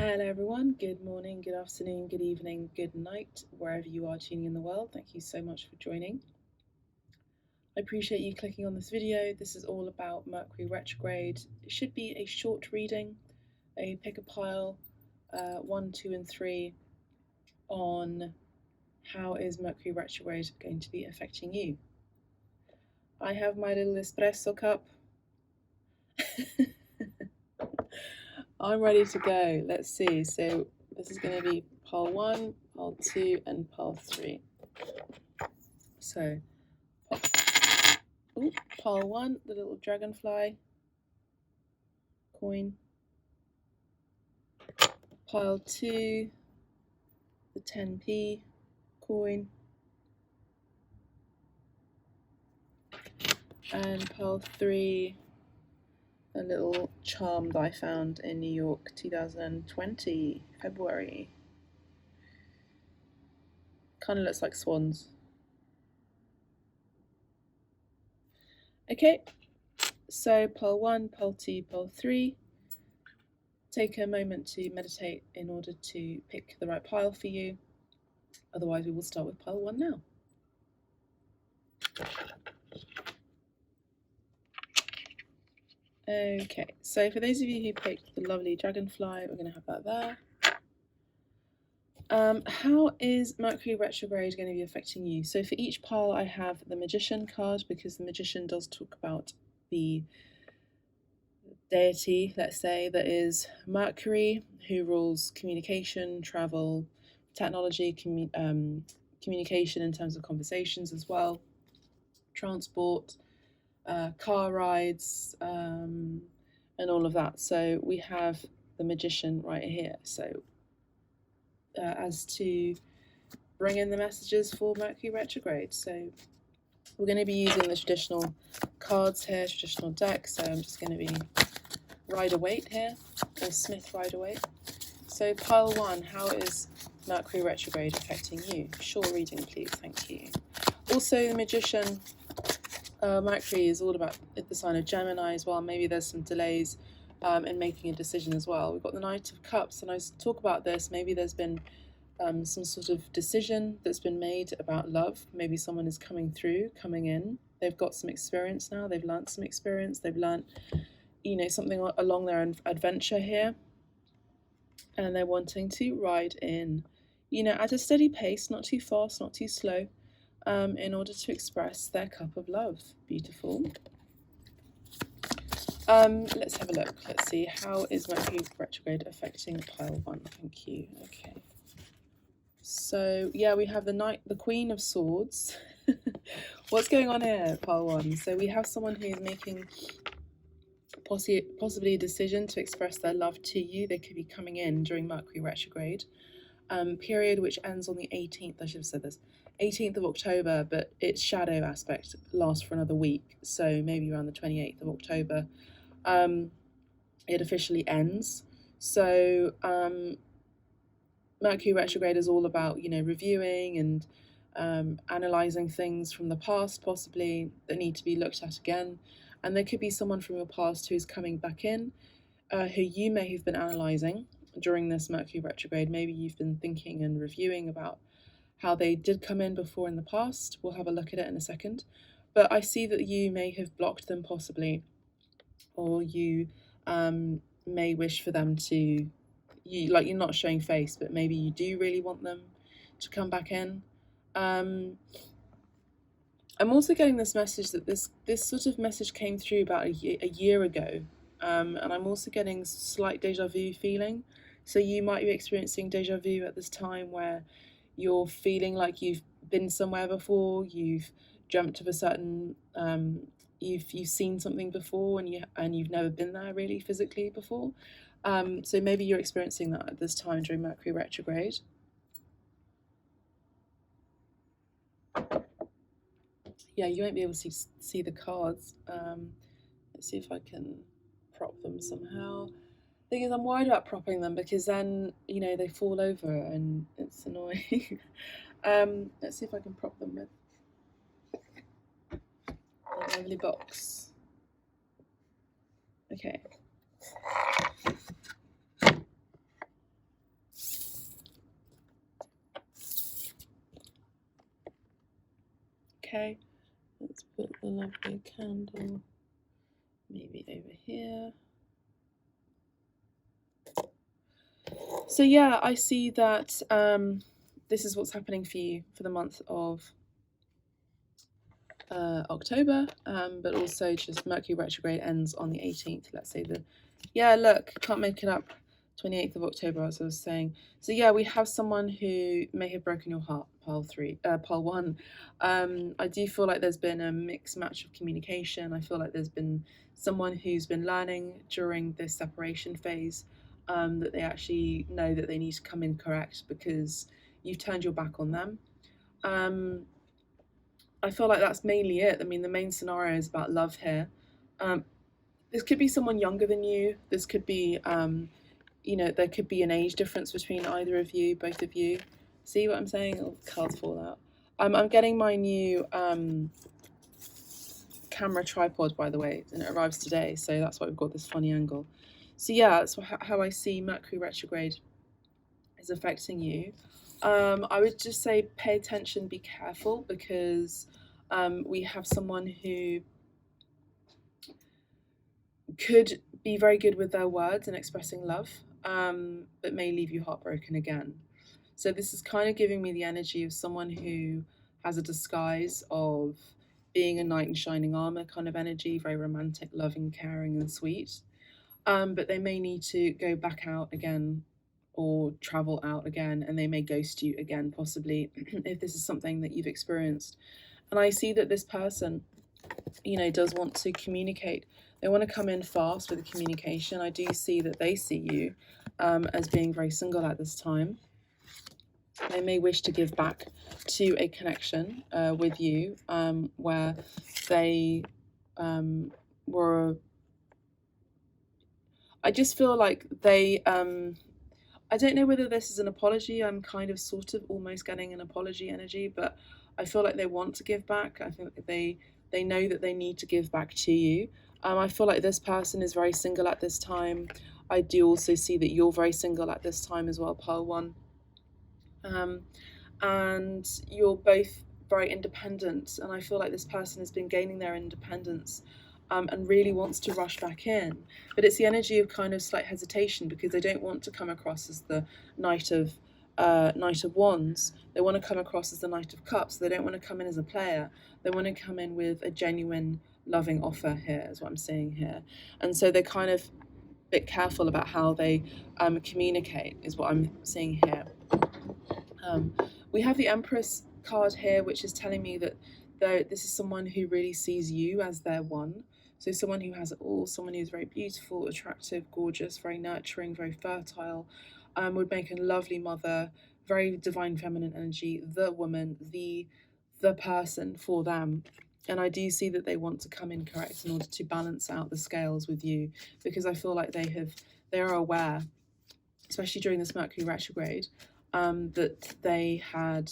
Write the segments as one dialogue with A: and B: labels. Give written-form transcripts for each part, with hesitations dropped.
A: Hello everyone, good morning, good afternoon, good evening, good night, wherever you are tuning in the world. Thank you so much for joining. I appreciate you clicking on this video. This is all about Mercury retrograde. It should be a short reading, a pick a pile, 1, 2 and 3 on how is Mercury retrograde going to be affecting you. I have my little espresso cup. I'm ready to go. Let's see. So this is going to be pile 1, pile 2 and pile 3. So pile 1, the little dragonfly coin. Pile 2, the 10p coin. And pile 3, a little charm that I found in New York 2020, February. Kind of looks like swans. Okay, so pile 1, pile 2, pile 3. Take a moment to meditate in order to pick the right pile for you. Otherwise, we will start with pile 1 now. Okay, so for those of you who picked the lovely dragonfly, we're going to have that there. How is Mercury retrograde going to be affecting you? So for each pile I have the Magician card, because the Magician does talk about the deity, let's say, that is Mercury, who rules communication, travel, technology, communication in terms of conversations as well, transport, car rides, and all of that. So we have the Magician right here. So as to bring in the messages for Mercury retrograde. So we're going to be using the traditional cards here, traditional deck. So I'm just going to be Rider-Waite here, or Smith Rider-Waite. So pile 1, how is Mercury retrograde affecting you? Short reading, please. Thank you. Also, the Magician, Mercury is all about the sign of Gemini as well. Maybe there's some delays in making a decision as well. We've got the Knight of Cups, and I talk about this. Maybe there's been some sort of decision that's been made about love. Maybe someone is coming in. They've got some experience now. They've learned some experience. They've learned, something along their adventure here. And they're wanting to ride in, at a steady pace, not too fast, not too slow, in order to express their cup of love. Beautiful. Let's have a look. Let's see. How is Mercury retrograde affecting pile 1? Thank you. Okay. So yeah, we have the Queen of Swords. What's going on here, pile 1? So we have someone who is making possibly a decision to express their love to you. They could be coming in during Mercury retrograde, period which ends on the 18th. I should have said this, 18th of October, but its shadow aspect lasts for another week. So maybe around the 28th of October, it officially ends. So Mercury retrograde is all about, reviewing and analysing things from the past, possibly, that need to be looked at again. And there could be someone from your past who's coming back in, who you may have been analysing during this Mercury retrograde. Maybe you've been thinking and reviewing about how they did come in before in the past. We'll have a look at it in a second. But I see that you may have blocked them possibly, or you may wish for them to, you're not showing face, but maybe you do really want them to come back in. I'm also getting this message that this sort of message came through about a year ago, and I'm also getting slight deja vu feeling. So you might be experiencing deja vu at this time, where you're feeling like you've been somewhere before, you've dreamt of a certain, you've seen something before, and you've never been there really physically before. So maybe you're experiencing that at this time during Mercury retrograde. Yeah, you won't be able to see the cards. Let's see if I can prop them somehow. Thing is, I'm worried about propping them, because then, they fall over and it's annoying. Let's see if I can prop them with a lovely box. Okay. lovely candle. Maybe over here. So yeah, I see that this is what's happening for you for the month of October, but also just Mercury retrograde ends on the 18th. Let's say look, can't make it up. 28th of October, as I was saying. So yeah, we have someone who may have broken your heart, pile 1. I do feel like there's been a mixed match of communication. I feel like there's been someone who's been learning during this separation phase that they actually know that they need to come in correct because you've turned your back on them. I feel like that's mainly it. I mean, the main scenario is about love here. This could be someone younger than you. This could be there could be an age difference between either of you, both of you. See what I'm saying? Oh, cards fall out. I'm getting my new camera tripod, by the way, and it arrives today, so that's why we've got this funny angle. So yeah, that's how I see Mercury retrograde is affecting you. I would just say pay attention, be careful, because we have someone who could be very good with their words and expressing love, but may leave you heartbroken again. So this is kind of giving me the energy of someone who has a disguise of being a knight in shining armor kind of energy, very romantic, loving, caring, and sweet. But they may need to go back out again or travel out again, and they may ghost you again, possibly, if this is something that you've experienced. And I see that this person, does want to communicate. They want to come in fast with the communication. I do see that they see you as being very single at this time. They may wish to give back to a connection with you where they were. I just feel like they. I don't know whether this is an apology. I'm kind of sort of almost getting an apology energy, but I feel like they want to give back. I think they know that they need to give back to you. I feel like this person is very single at this time. I do also see that you're very single at this time as well, pile 1. And you're both very independent, and I feel like this person has been gaining their independence and really wants to rush back in, but it's the energy of kind of slight hesitation because they don't want to come across as the Knight of Wands. They want to come across as the Knight of Cups. They don't want to come in as a player. They want to come in with a genuine loving offer here, is what I'm seeing here. And so they're kind of a bit careful about how they communicate, is what I'm seeing here. We have the Empress card here, which is telling me that this is someone who really sees you as their one. So someone who has it all, someone who's very beautiful, attractive, gorgeous, very nurturing, very fertile, would make a lovely mother, very divine feminine energy, the woman, the person for them. And I do see that they want to come in correct in order to balance out the scales with you, because I feel like they are aware, especially during this Mercury retrograde, that they had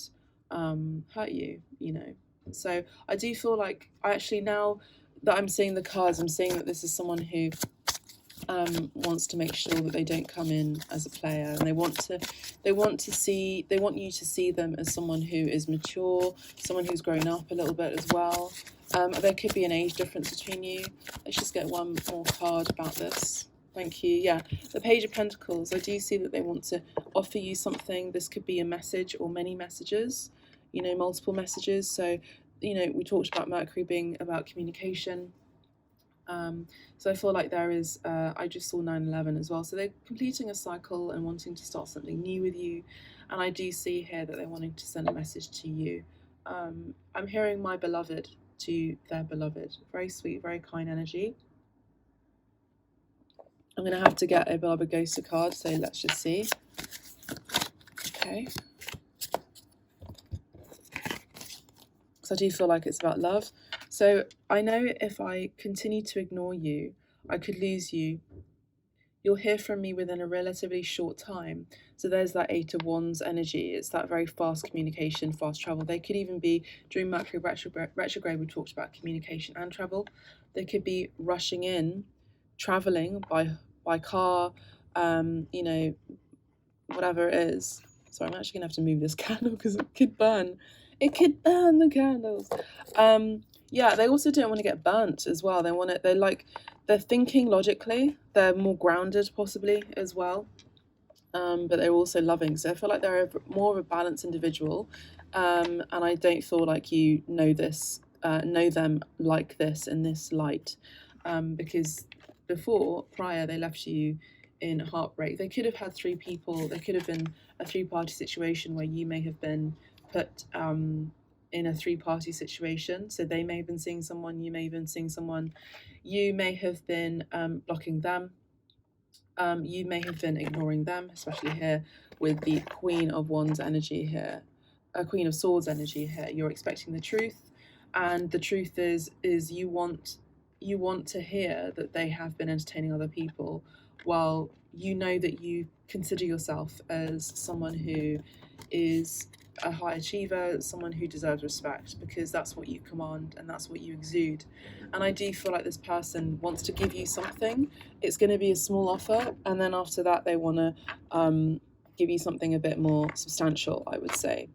A: hurt you, So I do feel like now that I'm seeing the cards, I'm seeing that this is someone who wants to make sure that they don't come in as a player, and they want you to see them as someone who is mature, someone who's grown up a little bit as well. There could be an age difference between you. Let's just get one more card about this. Thank you. Yeah, the Page of Pentacles. I do see that they want to offer you something. This could be a message or many messages, multiple messages. So, we talked about Mercury being about communication. So I feel like there is, I just saw 9/11 as well. So they're completing a cycle and wanting to start something new with you. And I do see here that they're wanting to send a message to you. I'm hearing my beloved to their beloved. Very sweet, very kind energy. I'm going to have to get a beloved ghoster card, so let's just see. Okay. Because I do feel like it's about love. So I know if I continue to ignore you, I could lose you. You'll hear from me within a relatively short time. So there's that 8 of Wands energy. It's that very fast communication, fast travel. They could even be, during Mercury retrograde, we talked about communication and travel. They could be rushing in, traveling by car, whatever it is. Sorry, I'm actually going to have to move this candle because it could burn. It could burn the candles. Yeah, they also don't want to get burnt as well. They're thinking logically. They're more grounded possibly as well. But they're also loving. So I feel like they're more of a balanced individual. And I don't feel like you know them like this in this light. Because prior, they left you in heartbreak. They could have had three people. They could have been a three-party situation where you may have been put in a three-party situation. So they may have been seeing someone, you may have been seeing someone, you may have been blocking them. You may have been ignoring them, especially here with the Queen of Wands energy here, Queen of Swords energy here. You're expecting the truth, and the truth is you want to hear that they have been entertaining other people, while you know that you consider yourself as someone who is a high achiever, someone who deserves respect, because that's what you command and that's what you exude. And I do feel like this person wants to give you something. It's going to be a small offer, and then after that they want to give you something a bit more substantial, I would say.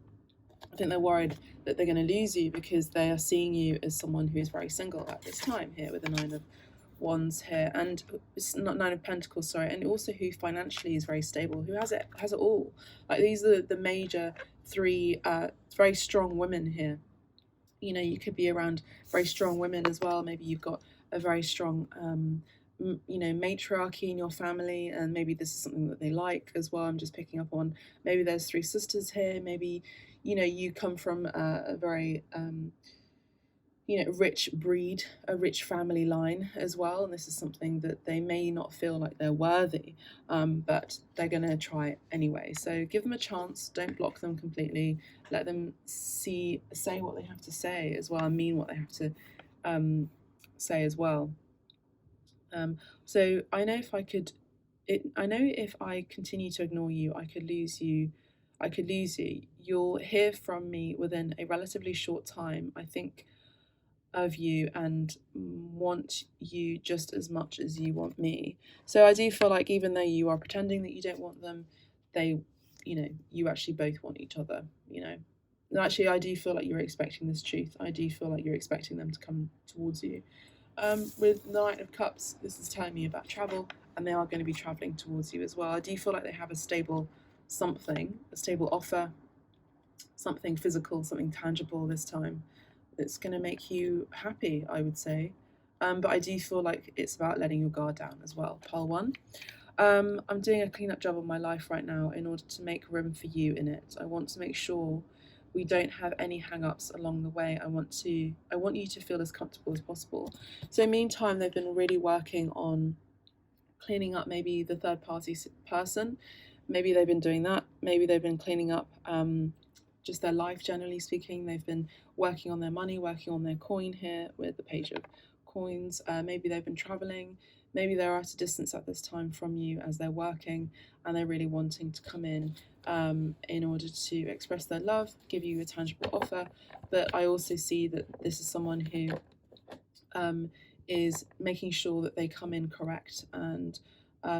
A: I think they're worried that they're going to lose you because they are seeing you as someone who is very single at this time here with the Nine of Wands here, and it's not Nine of Pentacles, sorry, and also who financially is very stable, who has it all. Like, these are the major three very strong women here. You know, you could be around very strong women as well. Maybe you've got a very strong matriarchy in your family, and maybe this is something that they like as well. I'm just picking up on, maybe there's three sisters here. Maybe, you know, you come from a very rich breed, a rich family line as well, and this is something that they may not feel like they're worthy, but they're going to try it anyway. So give them a chance, don't block them completely, let them say what they have to say as well, and mean what they have to say as well. So I know if I continue to ignore you, I could lose you. You'll hear from me within a relatively short time, I think, of you, and want you just as much as you want me. So I do feel like, even though you are pretending that you don't want them, you actually both want each other, And actually, I do feel like you're expecting this truth. I do feel like you're expecting them to come towards you. With the Knight of Cups, this is telling me about travel, and they are going to be traveling towards you as well. I do feel like they have a stable offer, something physical, something tangible this time, that's going to make you happy, I would say. But I do feel like it's about letting your guard down as well. Pile 1. I'm doing a cleanup job on my life right now in order to make room for you in it. I want to make sure we don't have any hang-ups along the way. I want you to feel as comfortable as possible. So meantime, they've been really working on cleaning up maybe the third party person. Maybe they've been doing that. Maybe they've been cleaning up just their life, generally speaking. They've been working on their money, working on their coin here with the Page of Coins. Maybe they've been traveling. Maybe they're at a distance at this time from you as they're working, and they're really wanting to come in order to express their love, give you a tangible offer. But I also see that this is someone who is making sure that they come in correct and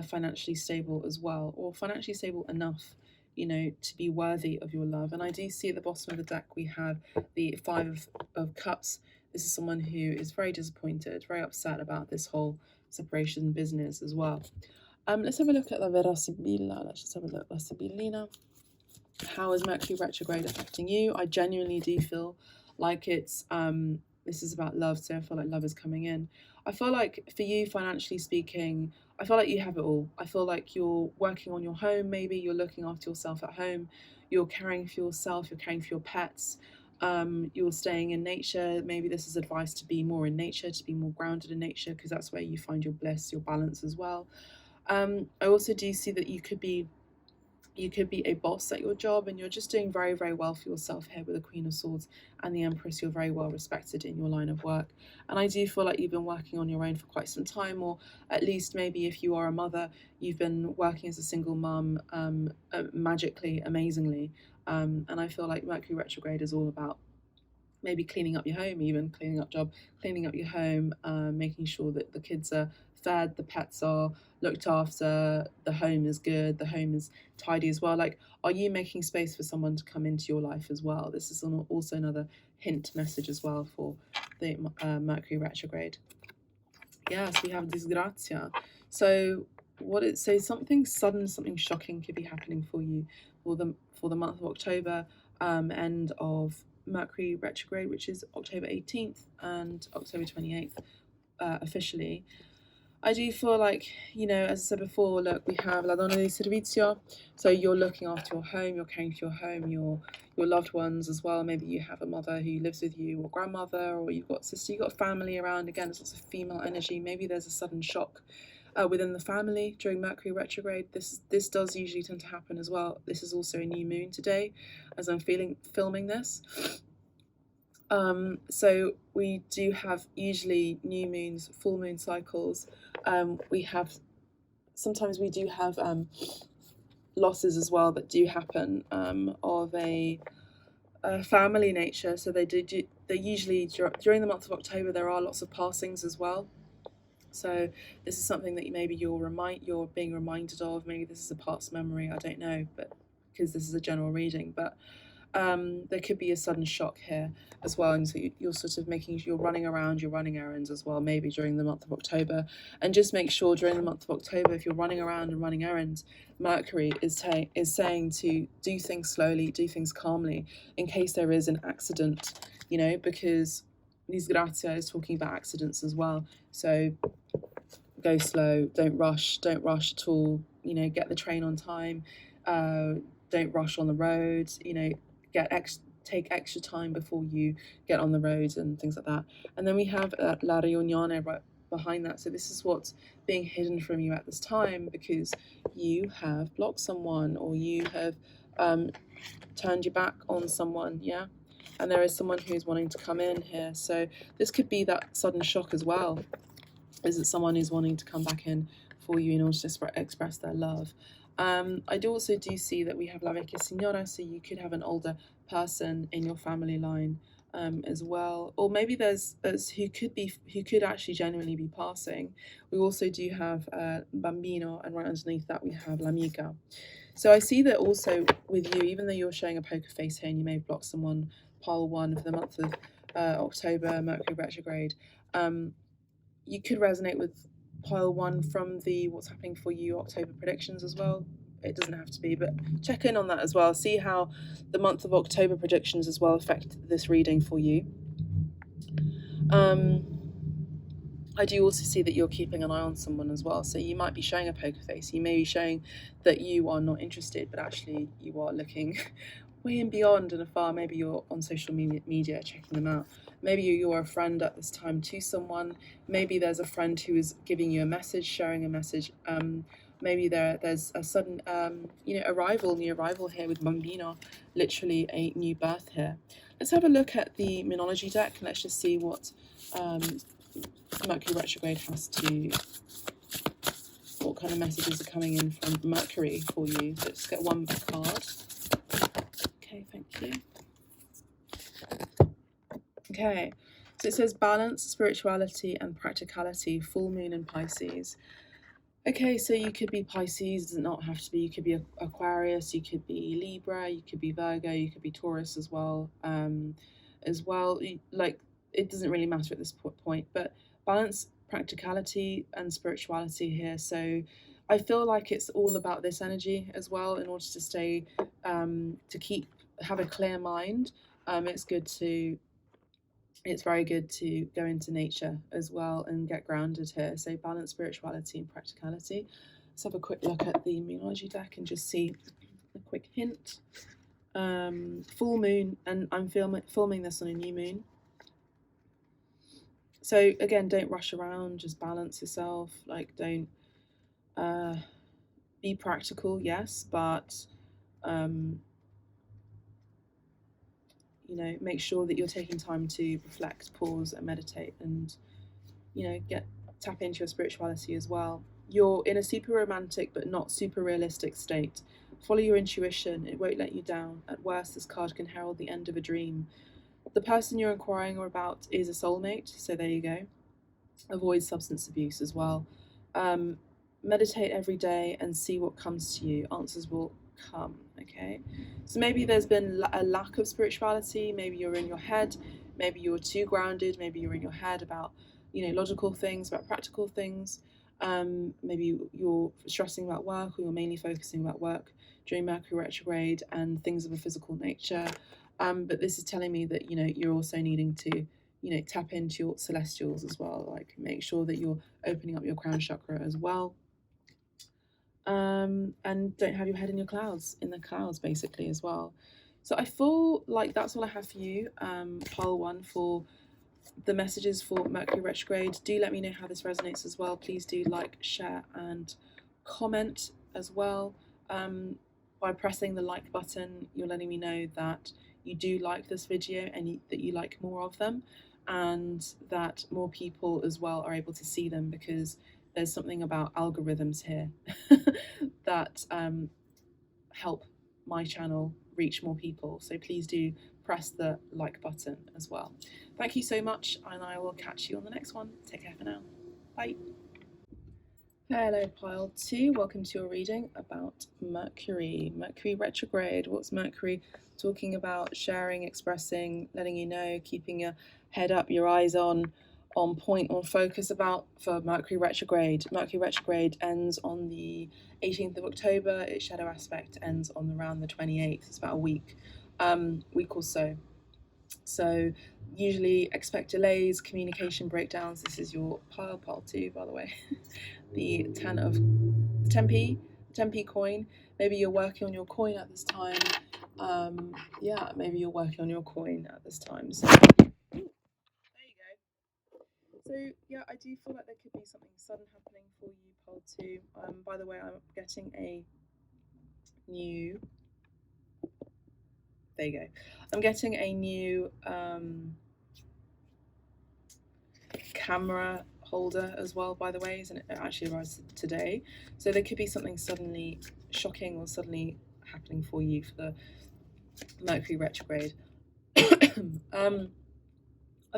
A: financially stable as well, or financially stable enough, to be worthy of your love. And I do see at the bottom of the deck we have the Five of Cups. This is someone who is very disappointed, very upset about this whole separation business as well. Let's have a look at the Vera Sibilla. Let's just have a look. La Sibillina. How is Mercury retrograde affecting you? I genuinely do feel like it's this is about love, so I feel like love is coming in. I feel like for you, financially speaking, I feel like you have it all. I feel like you're working on your home, maybe you're looking after yourself at home, you're caring for yourself, you're caring for your pets, you're staying in nature. Maybe this is advice to be more in nature, to be more grounded in nature, because that's where you find your bliss, your balance as well. I also do see that you could be a boss at your job, and you're just doing very, very well for yourself here with the Queen of Swords and the Empress. You're very well respected in your line of work. And I do feel like you've been working on your own for quite some time, or at least maybe if you are a mother, you've been working as a single mum magically, amazingly. And I feel like Mercury retrograde is all about maybe cleaning up your home, even cleaning up your home, making sure that the kids are fed, the pets are looked after, the home is good, the home is tidy as well. Like, are you making space for someone to come into your life as well? This is also another hint message as well for the Mercury retrograde. Yes, we have disgrazia. So something sudden, something shocking could be happening for you for the month of October, end of Mercury retrograde, which is October 18th and October 28th, officially. I do feel like, as I said before, look, we have La Donna di Servizio, so you're looking after your home, you're caring for your home, your loved ones as well. Maybe you have a mother who lives with you, or grandmother, or you've got a sister, you've got family around. Again, there's lots of female energy. Maybe there's a sudden shock within the family during Mercury retrograde. This does usually tend to happen as well. This is also a new moon today, as I'm filming this. So we do have usually new moons, full moon cycles. Sometimes we do have losses as well that do happen of a family nature. So they usually during the month of October there are lots of passings as well. So this is something that maybe you're being reminded of. Maybe this is a past memory. I don't know, but because this is a general reading, but there could be a sudden shock here as well, and so you're sort of you're running around, you're running errands as well, maybe during the month of October. And just make sure during the month of October, if you're running around and running errands, Mercury is saying to do things slowly, do things calmly, in case there is an accident, because Disgrazia is talking about accidents as well. So go slow, don't rush at all, get the train on time, don't rush on the roads, take extra time before you get on the roads and things like that. And then we have La Riunione right behind that. So this is what's being hidden from you at this time, because you have blocked someone, or you have turned your back on someone, yeah? And there is someone who's wanting to come in here. So this could be that sudden shock as well. Is it someone who's wanting to come back in for you in order to express their love? I also do see that we have La Vecchia Signora, so you could have an older person in your family line as well, or maybe there's who could actually genuinely be passing. We also do have Bambino, and right underneath that we have L'Amica. So I see that also with you, even though you're showing a poker face here and you may have blocked someone, pile 1 for the month of October, Mercury retrograde, you could resonate with pile 1 from the what's happening for you October predictions as well. It doesn't have to be, but check in on that as well. See how the month of October predictions as well affect this reading for you. I do also see that you're keeping an eye on someone as well. So you might be showing a poker face. You may be showing that you are not interested, but actually you are looking way and beyond and afar. Maybe you're on social media checking them out. Maybe you're a friend at this time to someone. Maybe there's a friend who is giving you a message, sharing a message. Maybe there's a sudden new arrival here with Bambino, literally a new birth here. Let's have a look at the Minology deck and let's just see what Mercury retrograde what kind of messages are coming in from Mercury for you. Let's get one card. Okay, thank you. Okay, so it says balance, spirituality and practicality, full moon in Pisces. Okay, so you could be Pisces, does not have to be. You could be Aquarius, you could be Libra, you could be Virgo, you could be Taurus as well. Like, it doesn't really matter at this point, but balance, practicality and spirituality here. So I feel like it's all about this energy as well, in order to stay have a clear mind. It's very good to go into nature as well and get grounded here. So balance, spirituality and practicality. Let's have a quick look at the Minology deck and just see a quick hint. Full moon, and I'm filming this on a new moon. So again, don't rush around, just balance yourself. Like, don't be practical, yes, but make sure that you're taking time to reflect, pause and meditate, and tap into your spirituality as well. You're in a super romantic but not super realistic state. Follow your intuition, it won't let you down. At worst, this card can herald the end of a dream. The person you're inquiring about is a soulmate, so there you go. Avoid substance abuse as well. Meditate every day and see what comes to you. Answers will come. Okay, so maybe there's been a lack of spirituality. Maybe you're in your head. Maybe you're too grounded. Maybe you're in your head about, you know, logical things, about practical things. Maybe you're stressing about work, or you're mainly focusing about work during Mercury retrograde and things of a physical nature. But this is telling me that, you know, you're also needing to, you know, tap into your celestials as well. Like, make sure that you're opening up your crown chakra as well. And don't have your head in the clouds basically as well. So I feel like that's all I have for you, pile 1, for the messages for Mercury retrograde. Do let me know how this resonates as well. Please do like, share and comment as well. By pressing the like button, you're letting me know that you do like this video and that you like more of them, and that more people as well are able to see them, because there's something about algorithms here that help my channel reach more people. So please do press the like button as well. Thank you so much, and I will catch you on the next one. Take care for now. Bye. Hello, pile 2. Welcome to your reading about Mercury. Mercury retrograde. What's Mercury talking about? Sharing, expressing, letting you know, keeping your head up, your eyes on point, on focus about for Mercury retrograde. Mercury retrograde ends on the 18th of October. Its shadow aspect ends on around the 28th. It's about a week or so. So usually expect delays, communication breakdowns. This is your pile 2, by the way. The 10p coin. Maybe you're working on your coin at this time. Yeah, maybe you're working on your coin at this time. So there you go. So yeah, I do feel like there could be something sudden happening for you, pile 2. By the way, I'm getting a new. There you go. I'm getting a new camera holder as well, by the way, and it actually arrives today. So there could be something suddenly shocking or suddenly happening for you for the Mercury retrograde. I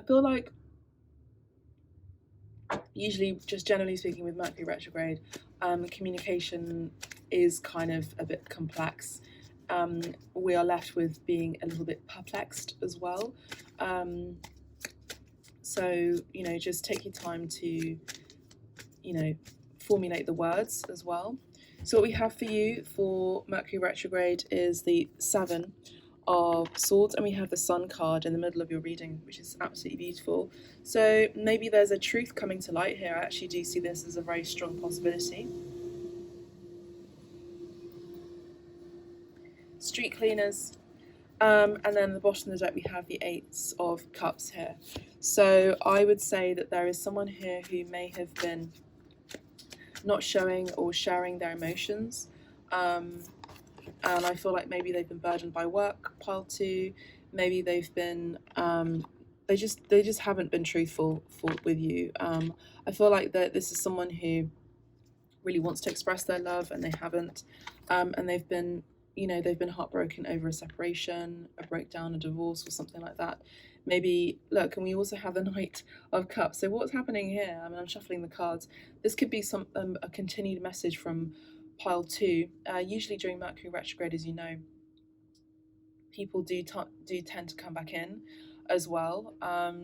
A: feel like usually, just generally speaking, with Mercury retrograde, communication is kind of a bit complex. We are left with being a little bit perplexed as well. So, you know, just take your time to, you know, formulate the words as well. So what we have for you for Mercury retrograde is the 7 of Swords, and we have the Sun card in the middle of your reading, which is absolutely beautiful. So maybe there's a truth coming to light here. I actually do see this as a very strong possibility. Street cleaners. And then at the bottom of the deck we have the 8 of Cups here. So I would say that there is someone here who may have been not showing or sharing their emotions. And I feel like maybe they've been burdened by work, pile 2. Maybe they've been, they just haven't been truthful with you. I feel like that this is someone who really wants to express their love and they haven't. And they've been, you know, they've been heartbroken over a separation, a breakdown, a divorce, or something like that. Maybe, look, and we also have the Knight of Cups. So what's happening here? I mean, I'm shuffling the cards. This could be some a continued message from pile 2. Usually during Mercury retrograde, as you know, people do tend to come back in as well.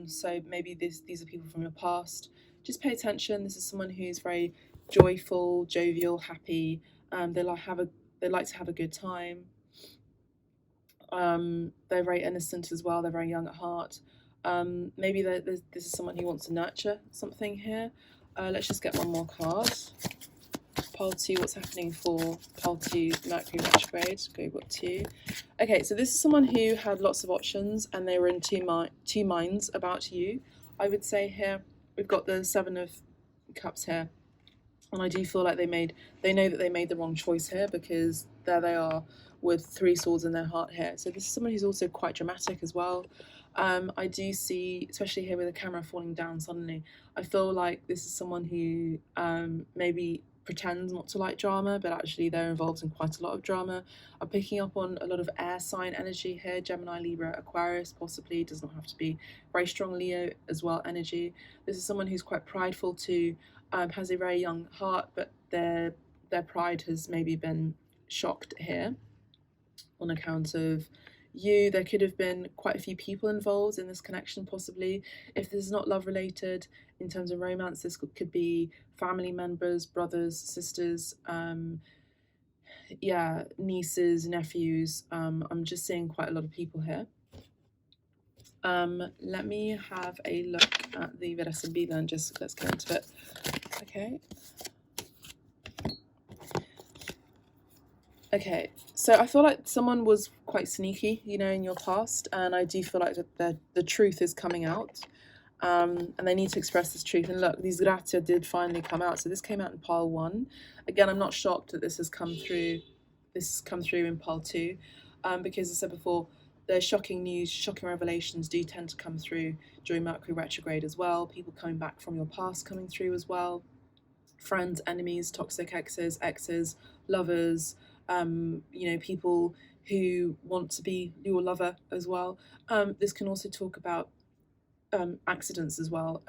A: So maybe these are people from your past. Just pay attention. This is someone who's very joyful, jovial, happy. They like to have a good time. They're very innocent as well. They're very young at heart. Maybe this is someone who wants to nurture something here. Let's just get one more card. Pile 2, what's happening for pile 2 Mercury retrograde? Go got 2. Okay, so this is someone who had lots of options and they were in two minds about you. I would say here we've got the 7 of Cups here, and I do feel like they know that they made the wrong choice here, because there they are with 3 swords in their heart here. So this is someone who's also quite dramatic as well. I do see, especially here with the camera falling down suddenly, I feel like this is someone who maybe pretends not to like drama, but actually they're involved in quite a lot of drama. I'm picking up on a lot of air sign energy here, Gemini, Libra, Aquarius, possibly, does not have to be, very strong Leo as well energy. This is someone who's quite prideful too. has a very young heart, but their pride has maybe been shocked here on account of you. There could have been quite a few people involved in this connection, possibly. If this is not love related, in terms of romance, this could be family members, brothers, sisters, yeah, nieces, nephews. I'm just seeing quite a lot of people here. Let me have a look at the Vera Sibilla and just let's get into it. Okay. Okay, so I feel like someone was quite sneaky, you know, in your past, and I do feel like that the truth is coming out, and they need to express this truth. And look, these gratia did finally come out. So this came out in pile 1. Again, I'm not shocked that this has come through. This has come through in pile 2, because as I said before, the shocking news, shocking revelations do tend to come through during Mercury retrograde as well. People coming back from your past coming through as well. Friends, enemies, toxic exes, lovers. You know, people who want to be your lover as well. This can also talk about accidents as well.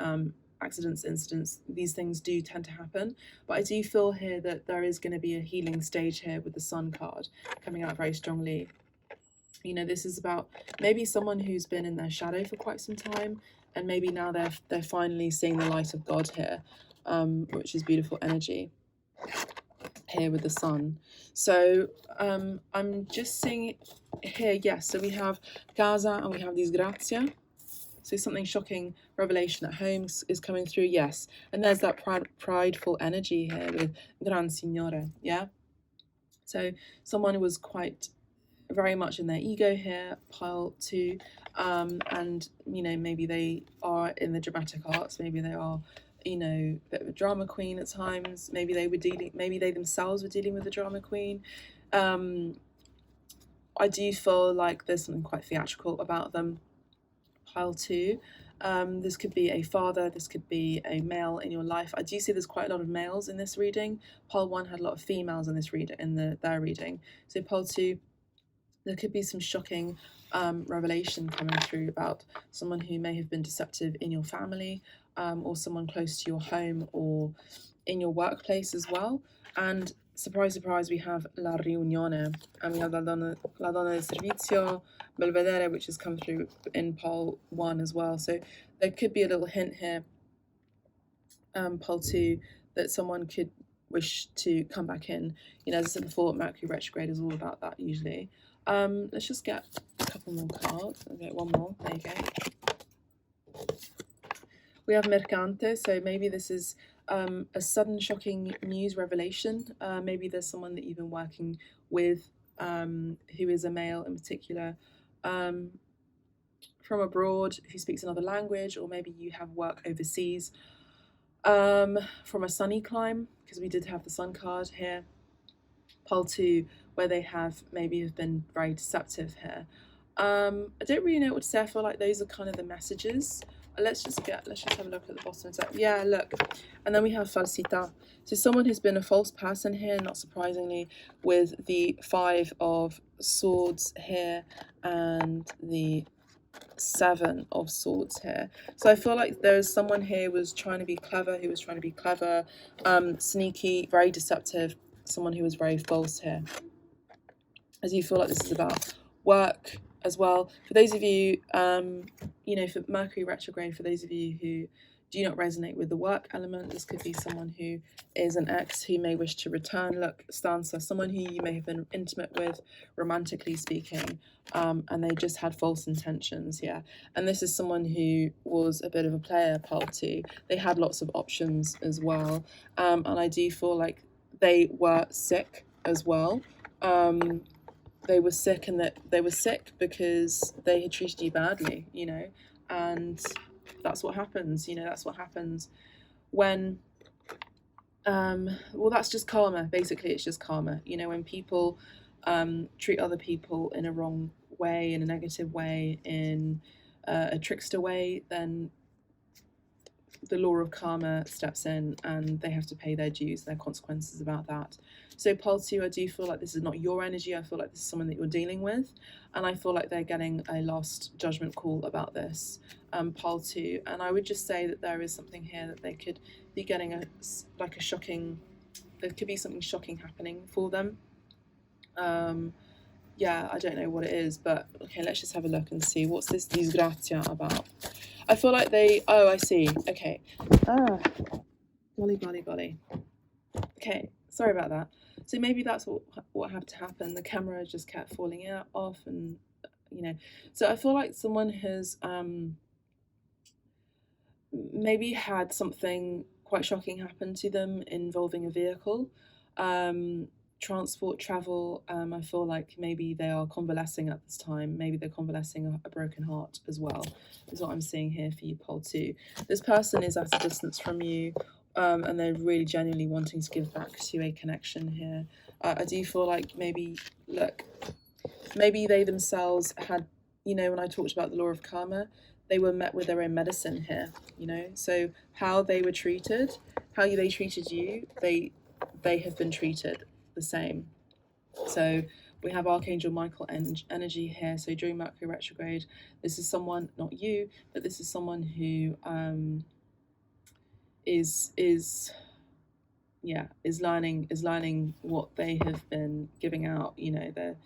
A: Accidents, incidents, these things do tend to happen. But I do feel here that there is going to be a healing stage here with the Sun card coming out very strongly. You know, this is about maybe someone who's been in their shadow for quite some time, and maybe now they're finally seeing the light of God here, which is beautiful energy here with the Sun. So I'm just seeing here, yes, so we have Gaza and we have these Grazia. So something shocking revelation at home is coming through, yes. And there's that prideful energy here with Gran Signore, yeah? So someone who was quite very much in their ego here, pile 2, and, you know, maybe they are in the dramatic arts, maybe they are, you know, a bit of a drama queen at times, maybe they themselves were dealing with a drama queen. I do feel like there's something quite theatrical about them. Pile 2, this could be a father, this could be a male in your life. I do see there's quite a lot of males in this reading. Pile 1 had a lot of females in this their reading. So pile 2, there could be some shocking revelation coming through about someone who may have been deceptive in your family, or someone close to your home or in your workplace as well. And surprise, surprise, we have La Riunione, and we have La Donna del Servizio, Belvedere, which has come through in pile 1 as well. So there could be a little hint here, pile 2, that someone could wish to come back in. You know, as I said before, Mercury retrograde is all about that usually. Let's just get a couple more cards. Okay, one more. There you go. We have Mercante, so maybe this is a sudden shocking news revelation. Maybe there's someone that you've been working with who is a male in particular, from abroad, who speaks another language, or maybe you have work overseas, from a sunny clime, because we did have the Sun card here. Pile 2, where they have been very deceptive here. I don't really know what to say. I feel like those are kind of the messages. Let's just have a look at the bottom. Yeah, look. And then we have falsità. So someone who's been a false person here, not surprisingly, with the 5 of Swords here and the 7 of Swords here. So I feel like there's someone here who was trying to be clever, sneaky, very deceptive, someone who was very false here. As you feel like this is about work as well. For those of you, you know, for Mercury retrograde, for those of you who do not resonate with the work element, this could be someone who is an ex who may wish to return. Look, stanza, someone who you may have been intimate with, romantically speaking, and they just had false intentions, yeah. And this is someone who was a bit of a player, pile 2. They had lots of options as well, and I do feel like they were sick as well. They were sick, and that they were sick because they had treated you badly, you know, and that's what happens, you know, that's what happens when, well, that's just karma, basically. It's just karma, you know, when people treat other people in a wrong way, in a negative way, in a trickster way, then the law of karma steps in and they have to pay their dues, their consequences about that. So pole 2, I do feel like this is not your energy. I feel like this is someone that you're dealing with, and I feel like they're getting a last judgment call about this, pole 2. And I would just say that there is something here that they could be getting a shocking, there could be something shocking happening for them. Yeah, I don't know what it is, but okay, let's just have a look and see what's this disgrazia about. I feel like they, oh, I see, okay. Golly. Okay, sorry about that. So maybe that's what had to happen. The camera just kept falling off, and you know. So I feel like someone has maybe had something quite shocking happen to them involving a vehicle. Transport, travel, I feel like maybe they are convalescing at this time. Maybe they're convalescing a broken heart as well, is what I'm seeing here for you, pole 2. This person is at a distance from you, and they're really genuinely wanting to give back to a connection here. I do feel like maybe they themselves had, when I talked about the law of karma, they were met with their own medicine here, so how they were treated, how they treated you, they have been treated the same. So we have Archangel Michael energy here. So during Mercury retrograde, this is someone, not you, but this is someone who is learning what they have been giving out. They're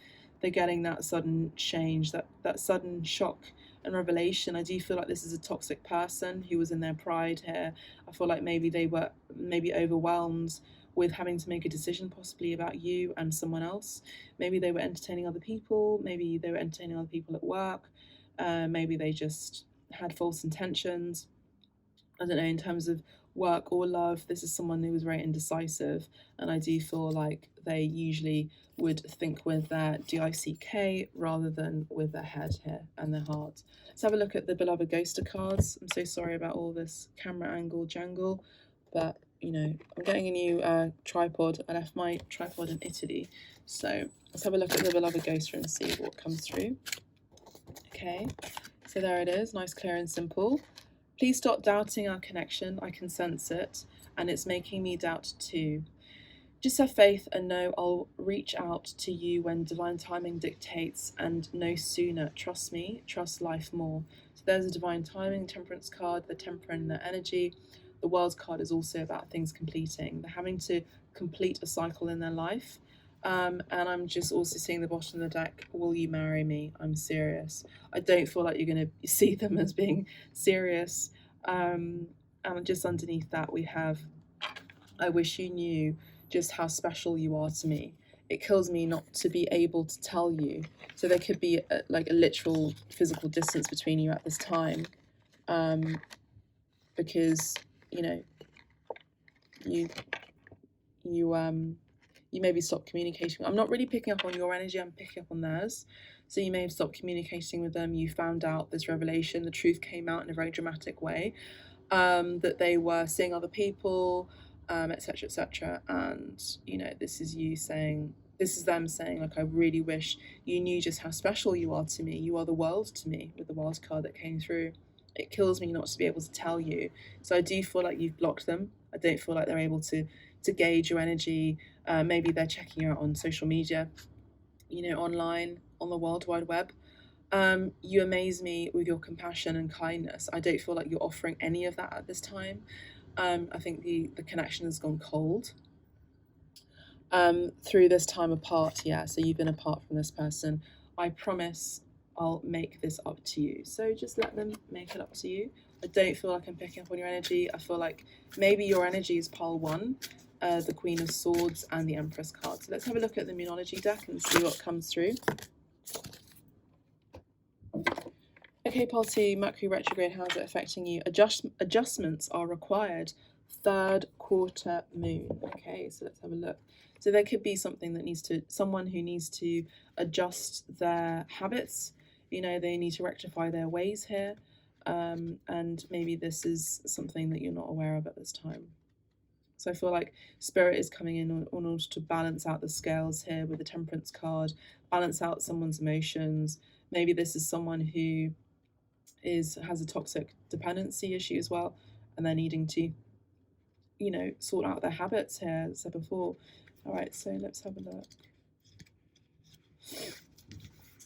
A: getting that sudden change, that sudden shock and revelation. I do feel like this is a toxic person who was in their pride here. I feel like maybe they were overwhelmed with having to make a decision possibly about you and someone else. Maybe they were entertaining other people, maybe they were entertaining other people at work, maybe they just had false intentions. I don't know, in terms of work or love, this is someone who was very indecisive, and I do feel like they usually would think with their DICK rather than with their head here and their heart. Let's have a look at the beloved ghoster cards. I'm so sorry about all this camera angle jangle, but I'm getting a new tripod. I left my tripod in Italy, so let's have a look at the beloved ghoster and see what comes through. Okay, so there it is, nice, clear and simple. Please stop doubting our connection. I can sense it, and it's making me doubt too. Just have faith and know I'll reach out to you when divine timing dictates, and no sooner. Trust me, trust life more. So there's a divine timing, temperance card, the temperate in their energy. The world card is also about things completing. They're having to complete a cycle in their life. And I'm just also seeing the bottom of the deck, will you marry me? I'm serious. I don't feel like you're going to see them as being serious. And just underneath that we have, I wish you knew just how special you are to me. It kills me not to be able to tell you. So there could be a literal physical distance between you at this time, because you maybe stopped communicating. I'm not really picking up on your energy, I'm picking up on theirs. So you may have stopped communicating with them. You found out this revelation, the truth came out in a very dramatic way, that they were seeing other people, etc, etc. And this is them saying, like, I really wish you knew just how special you are to me. You are the world to me, with the world card that came through. It kills me not to be able to tell you. So I do feel like you've blocked them. I don't feel like they're able to gauge your energy. Maybe they're checking you out on social media, online, on the World Wide Web. You amaze me with your compassion and kindness. I don't feel like you're offering any of that at this time. I think the connection has gone cold through this time apart. Yeah, so you've been apart from this person. I promise I'll make this up to you. So just let them make it up to you. I don't feel like I'm picking up on your energy. I feel like maybe your energy is pile 1, the Queen of Swords and the Empress card. So let's have a look at the Moonology deck and see what comes through. Okay, pile 2, Mercury retrograde, how's it affecting you? Adjustments are required. 3rd quarter moon. Okay, so let's have a look. So there could be something that someone who needs to adjust their habits. They need to rectify their ways here. And maybe this is something that you're not aware of at this time. So I feel like Spirit is coming in order to balance out the scales here with the Temperance card, balance out someone's emotions. Maybe this is someone who has a toxic dependency issue as well. and they're needing to, you know, sort out their habits here, as I said before. All right, so let's have a look.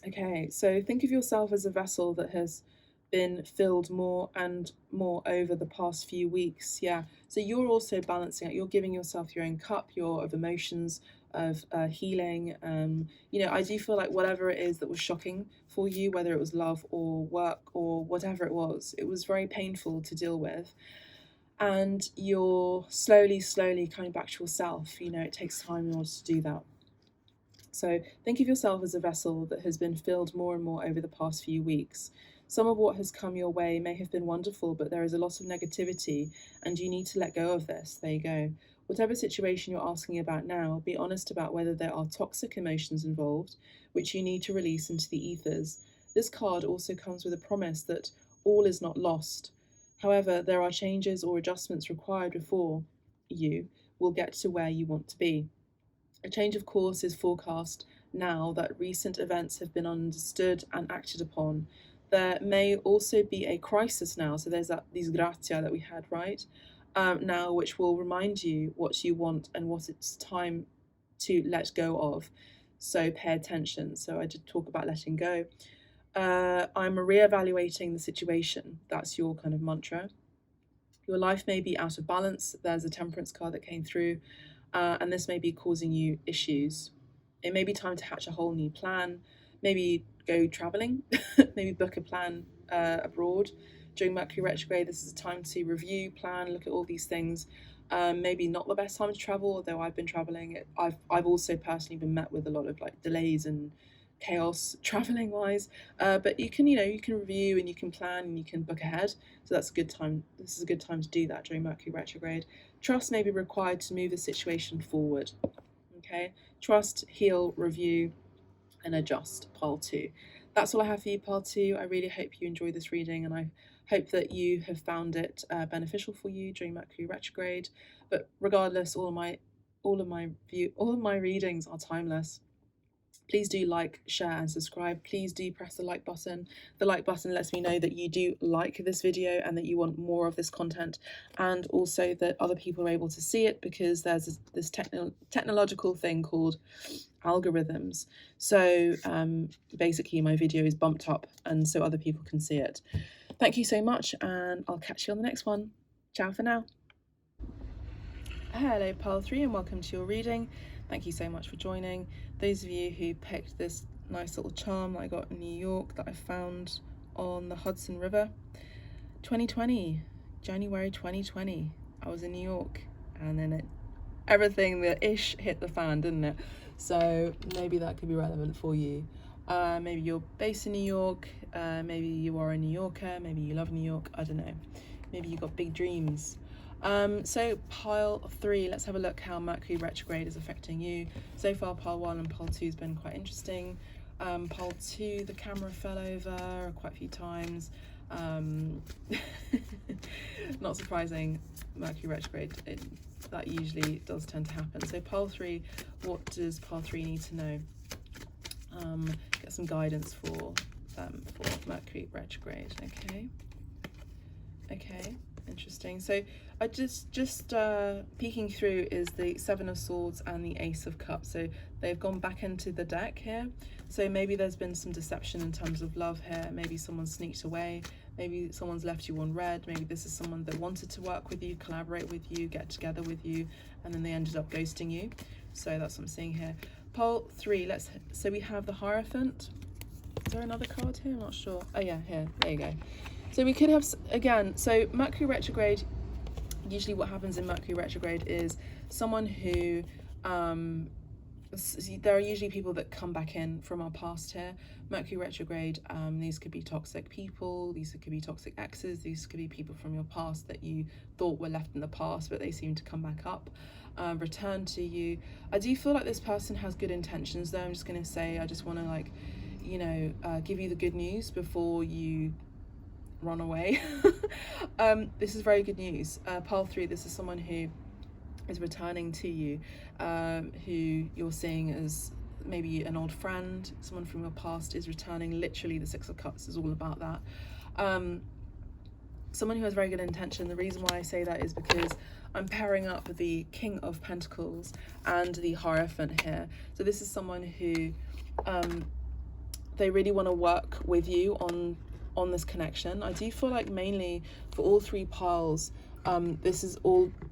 A: Okay, so think of yourself as a vessel that has been filled more and more over the past few weeks. Yeah, so you're also balancing out, you're giving yourself your own cup, your of emotions, of healing. You know, I do feel like whatever it is that was shocking for you, whether it was love or work or whatever it was very painful to deal with. And you're slowly coming back to yourself. You know, it takes time in order to do that. So think of yourself as a vessel that has been filled more and more over the past few weeks. Some of what has come your way may have been wonderful, but there is a lot of negativity, and you need to let go of this. There you go. Whatever situation you're asking about now, be honest about whether there are toxic emotions involved, which you need to release into the ethers. This card also comes with a promise that all is not lost. However, there are changes or adjustments required before you will get to where you want to be. A change of course is forecast now that recent events have been understood and acted upon. There may also be a crisis now, so there's that disgrazia that we had, right? Now, which will remind you what you want and what it's time to let go of. So pay attention. So I did talk about letting go. I'm reevaluating the situation. That's your kind of mantra. Your life may be out of balance. There's a temperance card that came through. And this may be causing you issues. It may be time to hatch a whole new plan, maybe go traveling, maybe book a plan abroad. During Mercury retrograde, this is a time to review, plan, look at all these things. Maybe not the best time to travel, although I've been traveling. I've also personally been met with a lot of like delays and chaos traveling wise, but you can review and you can plan and you can book ahead, so that's a good time. This is a good time to do that during Mercury retrograde. Trust may be required to move the situation forward. Okay, trust, heal, review, and adjust. Pile 2. That's all I have for you, pile 2. I really hope you enjoyed this reading, and I hope that you have found it beneficial for you during Mercury retrograde. But regardless, all of my readings are timeless. Please do like, share and subscribe. Please do press the like button. The like button lets me know that you do like this video and that you want more of this content, and also that other people are able to see it, because there's this technological thing called algorithms. So basically my video is bumped up and so other people can see it. Thank you so much, and I'll catch you on the next one. Ciao for now. Hello pile 3, and welcome to your reading. Thank you so much for joining. Those of you who picked this nice little charm that I got in New York that I found on the Hudson River. 2020, January 2020, I was in New York, and then everything, the ish hit the fan, didn't it? So maybe that could be relevant for you. Maybe you're based in New York, maybe you are a New Yorker, maybe you love New York, I don't know. Maybe you got big dreams. So pile 3, let's have a look how Mercury retrograde is affecting you. So far pile 1 and pile 2 has been quite interesting. Pile 2, the camera fell over quite a few times. Not surprising, Mercury retrograde, that usually does tend to happen. So pile 3, what does pile 3 need to know? Get some guidance for Mercury retrograde. Okay, interesting. So I just peeking through is the 7 of Swords and the Ace of Cups. So they've gone back into the deck here. So maybe there's been some deception in terms of love here. Maybe someone sneaked away. Maybe someone's left you on red. Maybe this is someone that wanted to work with you, collaborate with you, get together with you, and then they ended up ghosting you. So that's what I'm seeing here. Pile 3, so we have the Hierophant. Is there another card here? I'm not sure. Oh yeah, here, there you go. So we could have, again, so Mercury retrograde, usually what happens in Mercury retrograde is someone who, there are usually people that come back in from our past here. Mercury retrograde, these could be toxic people, these could be toxic exes, these could be people from your past that you thought were left in the past, but they seem to come back up, return to you. I do feel like this person has good intentions though. I'm just going to say, I just want to give you the good news before you run away. This is very good news. Pile 3, this is someone who is returning to you, who you're seeing as maybe an old friend, someone from your past is returning. Literally the 6 of Cups is all about that. someone who has very good intention. The reason why I say that is because I'm pairing up the King of Pentacles and the Hierophant here. So this is someone who they really want to work with you on this connection. I do feel like mainly for all three piles, this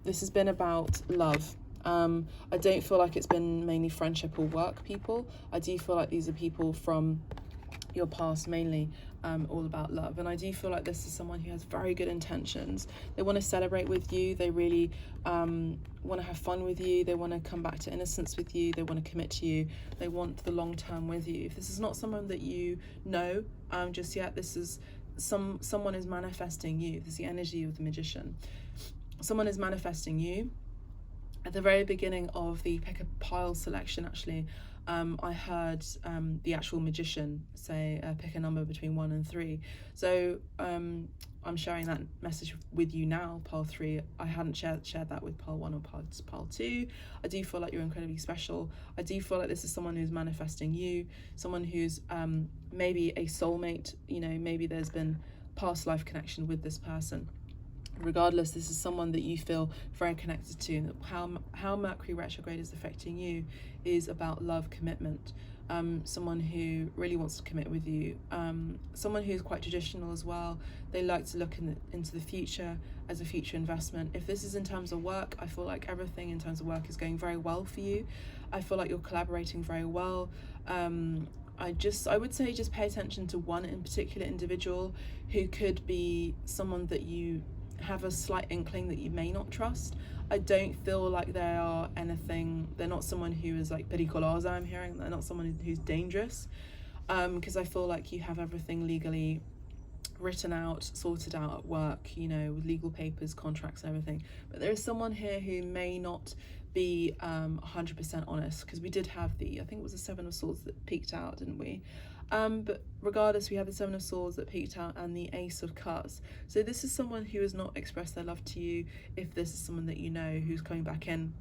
A: has been about love. I don't feel like it's been mainly friendship or work people. I do feel like these are people from your past, mainly all about love. And I do feel like this is someone who has very good intentions. They want to celebrate with you. They really want to have fun with you. They want to come back to innocence with you. They want to commit to you. They want the long term with you. If this is not someone that you know just yet, this is someone is manifesting you. This is the energy of the Magician. Someone is manifesting you. At the very beginning of the pick a pile selection, actually, I heard the actual Magician say pick a number between 1 and 3. So I'm sharing that message with you now, pile 3. I hadn't shared that with pile 1 or pile 2. I do feel like you're incredibly special. I do feel like this is someone who's manifesting you, someone who's maybe a soulmate. You know, maybe there's been past life connection with this person. Regardless, this is someone that you feel very connected to. How Mercury retrograde is affecting you is about love, commitment. Someone who really wants to commit with you. Someone who's quite traditional as well. They like to look into the future as a future investment. If this is in terms of work, I feel like everything in terms of work is going very well for you. I feel like you're collaborating very well. I would say just pay attention to one in particular individual who could be someone that you have a slight inkling that you may not trust. I don't feel like they are anything. They're not someone who is like periculosa, I'm hearing. They're not someone who's dangerous, because I feel like you have everything legally written out, sorted out at work, you know, with legal papers, contracts and everything. But there is someone here who may not be 100% honest, because we did have I think it was the 7 of Swords that peaked out, didn't we? But regardless, we have the 7 of Swords that peaked out and the Ace of Cups. So this is someone who has not expressed their love to you. If this is someone that you know who's coming back in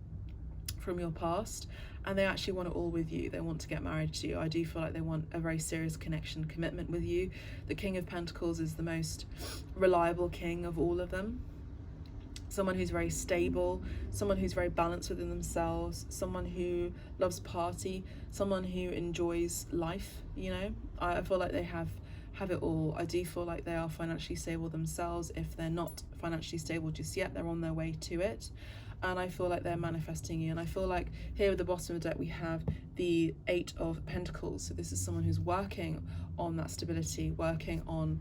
A: from your past, and they actually want it all with you. They want to get married to you. I do feel like they want a very serious connection, commitment with you. The King of Pentacles is the most reliable king of all of them. Someone who's very stable, someone who's very balanced within themselves, someone who loves party, someone who enjoys life, you know. I feel like they have it all. I do feel like they are financially stable themselves. If they're not financially stable just yet, they're on their way to it. And I feel like they're manifesting you. And I feel like here at the bottom of the deck we have the 8 of Pentacles. So this is someone who's working on that stability, working on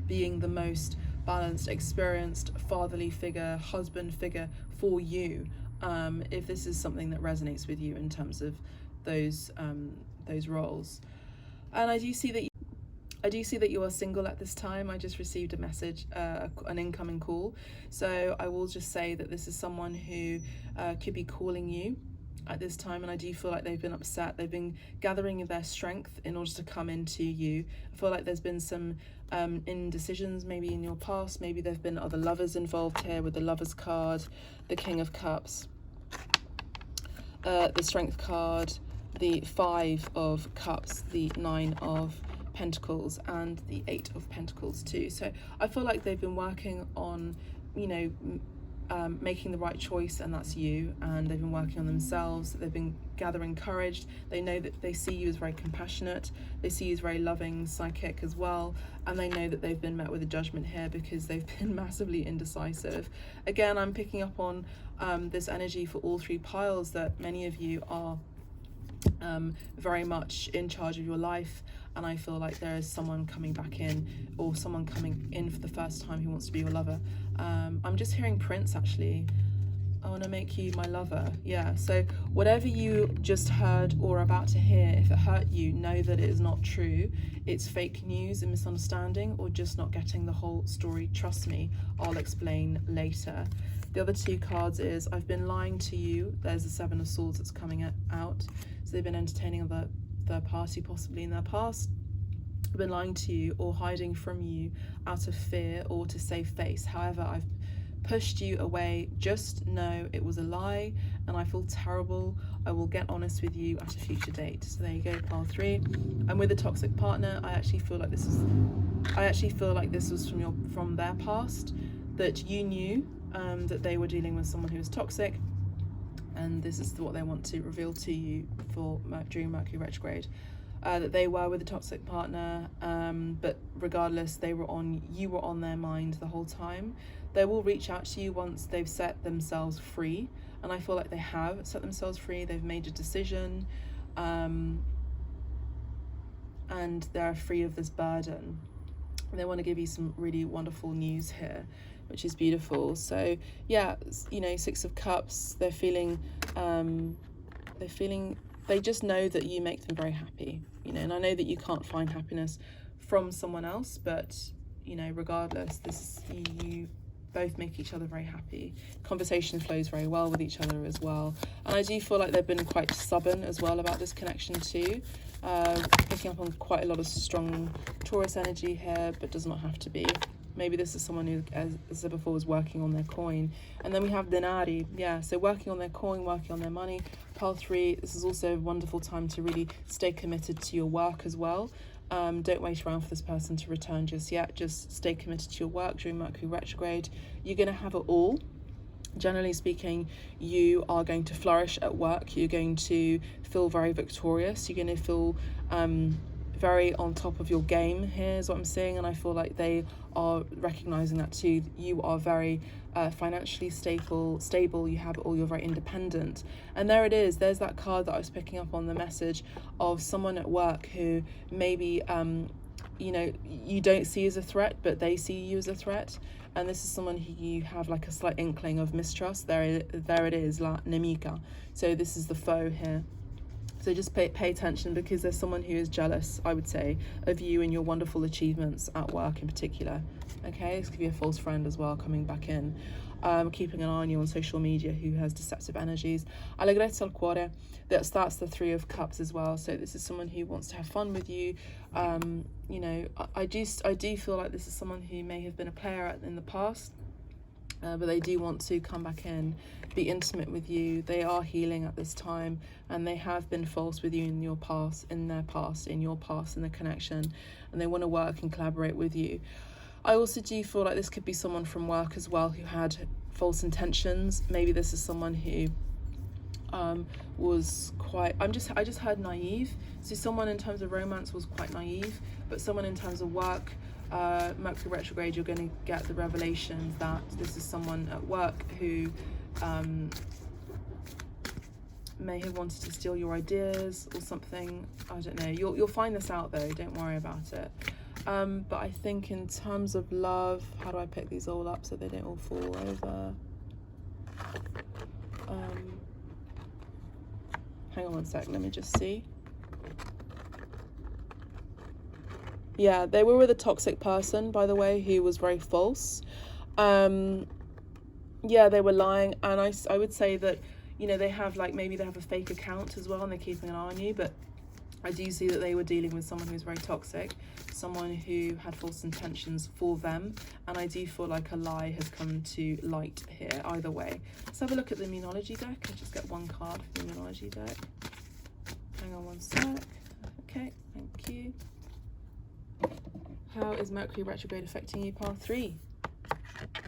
A: being the most balanced, experienced fatherly figure, husband figure for you. If this is something that resonates with you in terms of those roles. And I do see that you are single at this time. I just received a message, an incoming call. So I will just say that this is someone who could be calling you at this time, and I do feel like they've been upset. They've been gathering their strength in order to come into you. I feel like there's been some indecisions maybe in your past. Maybe there have been other lovers involved here with the Lovers card, the King of Cups, the Strength card, the 5 of Cups, the 9 of Pentacles, and the 8 of Pentacles too. So I feel like they've been working on, you know, making the right choice, and that's you. And they've been working on themselves. They've been gathering courage. They know that they see you as very compassionate. They see you as very loving, psychic as well. And they know that they've been met with a judgment here because they've been massively indecisive. Again, I'm picking up on this energy for all 3 piles, that many of you are very much in charge of your life. And I feel like there is someone coming back in, or someone coming in for the first time who wants to be your lover. I'm just hearing Prince, actually. I want to make you my lover. Yeah, so whatever you just heard or are about to hear, if it hurt you, know that it is not true. It's fake news and misunderstanding, or just not getting the whole story. Trust me, I'll explain later. The other 2 cards is I've been lying to you. There's the 7 of Swords that's coming out. So they've been entertaining the third party possibly in their past. I've been lying to you or hiding from you out of fear or to save face. However, I've pushed you away, just know it was a lie, and I feel terrible. I will get honest with you at a future date. So there you go, pile 3. I'm with a toxic partner. I actually feel like this was from their past, that you knew that they were dealing with someone who was toxic, and this is what they want to reveal to you during Mercury retrograde. That they were with a toxic partner, but regardless, you were on their mind the whole time. They will reach out to you once they've set themselves free, and I feel like they have set themselves free. They've made a decision, and they're free of this burden. They want to give you some really wonderful news here, which is beautiful. So yeah, 6 of Cups. They're feeling they just know that you make them very happy, and I know that you can't find happiness from someone else, but regardless, you both make each other very happy. Conversation flows very well with each other as well, and I do feel like they've been quite stubborn as well about this connection too, picking up on quite a lot of strong Taurus energy here, but does not have to be. Maybe this is someone who, as I said before, was working on their coin. And then we have Denari. Yeah, so working on their coin, working on their money. Pile 3, this is also a wonderful time to really stay committed to your work as well. Don't wait around for this person to return just yet. Just stay committed to your work during Mercury retrograde. You're going to have it all. Generally speaking, you are going to flourish at work. You're going to feel very victorious. You're going to feel very on top of your game here is what I'm seeing, and I feel like they are recognizing that too. You are very financially stable, you have it all, you're very independent. And there it is, there's that card that I was picking up on, the message of someone at work who maybe you don't see as a threat, but they see you as a threat. And this is someone who you have like a slight inkling of mistrust. There it is, la nemica. So this is the foe here. So just pay attention, because there's someone who is jealous, I would say, of you and your wonderful achievements at work in particular. Okay, this could be a false friend as well coming back in. Keeping an eye on you on social media who has deceptive energies. Allegrezza al cuore, that's the 3 of Cups as well. So this is someone who wants to have fun with you. I do feel like this is someone who may have been a player in the past, but they do want to come back in, be intimate with you. They are healing at this time, and they have been false with you in your past, in the connection, and they want to work and collaborate with you. I also do feel like this could be someone from work as well who had false intentions. Maybe this is someone who was quite, I just heard naive. So someone in terms of romance was quite naive, but someone in terms of work, Mercury retrograde, you're going to get the revelation that this is someone at work who may have wanted to steal your ideas or something. I don't know. You'll find this out though. Don't worry about it. But I think in terms of love, how do I pick these all up so they don't all fall over? Hang on one sec. Let me just see. Yeah, they were with a toxic person, by the way, who was very false. Yeah, they were lying, and I would say that, they have maybe they have a fake account as well, and they're keeping an eye on you, but I do see that they were dealing with someone who was very toxic, someone who had false intentions for them, and I do feel like a lie has come to light here, either way. Let's have a look at the Immunology deck. I just get one card for the Immunology deck. Hang on one sec. Okay, thank you. How is Mercury retrograde affecting you, Part 3?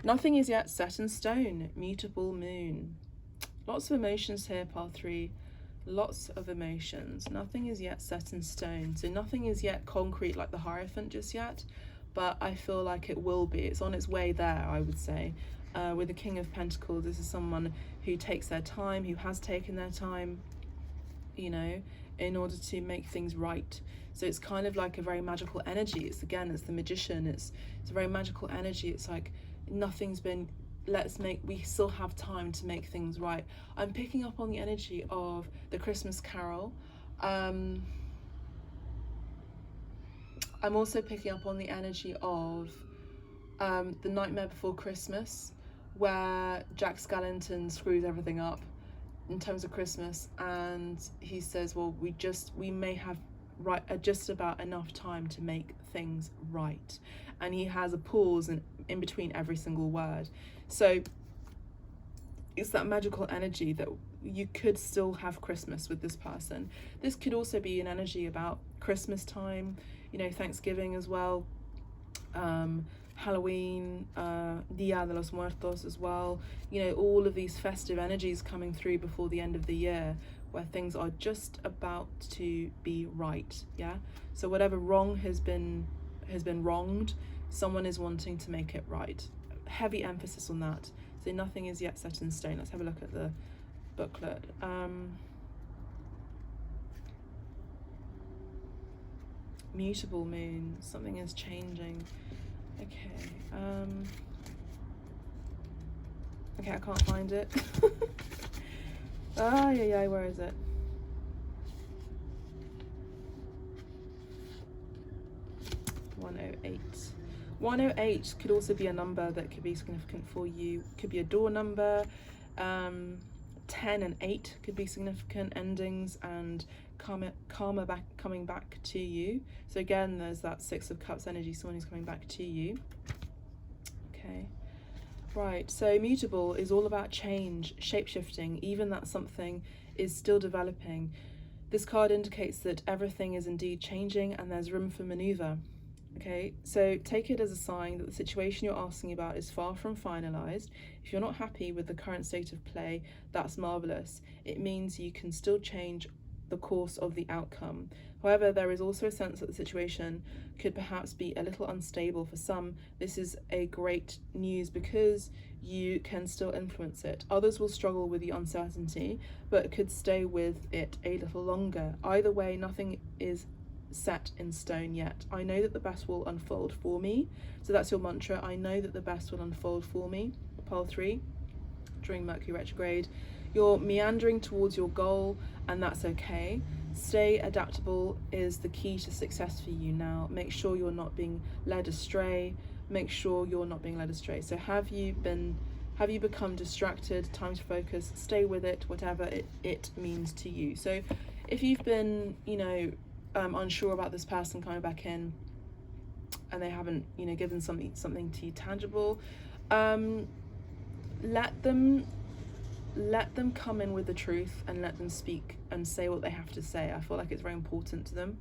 A: Nothing is yet set in stone. Mutable moon. Lots of emotions here, Part 3. Lots of emotions. Nothing is yet set in stone. So nothing is yet concrete like the Hierophant just yet, but I feel like it will be. It's on its way there, I would say. With the King of Pentacles, this is someone who takes their time, who has taken their time, in order to make things right. So it's kind of like a very magical energy. It's the Magician. It's a very magical energy. It's like nothing's been, we still have time to make things right. I'm picking up on the energy of the Christmas Carol. I'm also picking up on the energy of The Nightmare Before Christmas, where Jack Skellington screws everything up in terms of Christmas, and he says, well, we may have just about enough time to make things right, and he has a pause in between every single word. So it's that magical energy that you could still have Christmas with this person. This could also be an energy about Christmas time, you know, Thanksgiving as well, Halloween, Dia de los Muertos as well. You know, all of these festive energies coming through before the end of the year, where things are just about to be right. Yeah, so whatever wrong has been wronged, someone is wanting to make it right. Heavy emphasis on that. So nothing is yet set in stone. Let's have a look at the booklet. Mutable moon, something is changing. Okay, okay, I can't find it. Yeah, where is it? (108). 108 could also be a number that could be significant for you. Could be a door number. 10 and 8 could be significant endings and karma coming back to you. So again, there's that 6 of Cups energy, someone who's coming back to you. Okay, right, so mutable is all about change, shape-shifting, even that something is still developing. This card indicates that everything is indeed changing and there's room for maneuver. Okay, so take it as a sign that the situation you're asking about is far from finalized. If you're not happy with the current state of play, that's marvelous. It means you can still change the course of the outcome. However, there is also a sense that the situation could perhaps be a little unstable for some. This is a great news because you can still influence it. Others will struggle with the uncertainty, but could stay with it a little longer. Either way, nothing is set in stone yet. I know that the best will unfold for me. So that's your mantra. I know that the best will unfold for me. Pile 3, during Mercury retrograde. You're meandering towards your goal, and that's okay. Stay adaptable is the key to success for you now. Make sure you're not being led astray. Make sure you're not being led astray. So have you become distracted? Time to focus. Stay with it, whatever it means to you. So if you've been, you know, unsure about this person coming back in and they haven't, you know, given something to you tangible, let them come in with the truth and let them speak and say what they have to say. I feel like it's very important to them.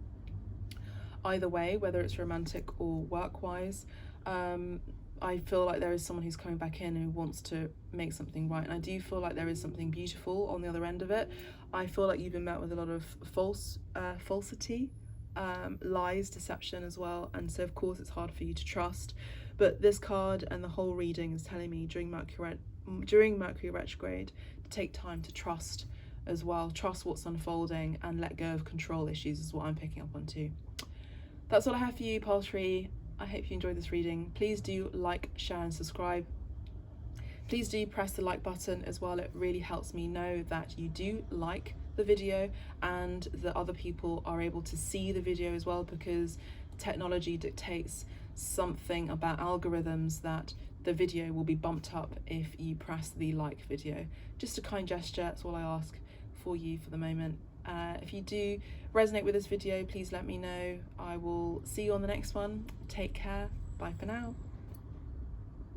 A: Either way, whether it's romantic or work-wise, I feel like there is someone who's coming back in who wants to make something right, and I do feel like there is something beautiful on the other end of it. I feel like you've been met with a lot of falsity, lies, deception as well, and so of course it's hard for you to trust. But this card and the whole reading is telling me during Mercury retrograde to take time to trust as well. Trust what's unfolding and let go of control issues is what I'm picking up on too. That's all I have for you, Pile 3. I hope you enjoyed this reading. Please do like, share and subscribe. Please do press the like button as well. It really helps me know that you do like the video and that other people are able to see the video as well, because technology dictates something about algorithms that the video will be bumped up if you press the like video. Just a kind gesture, that's all I ask for you for the moment. If you do resonate with this video, please let me know. I will see you on the next one. Take care. Bye for now.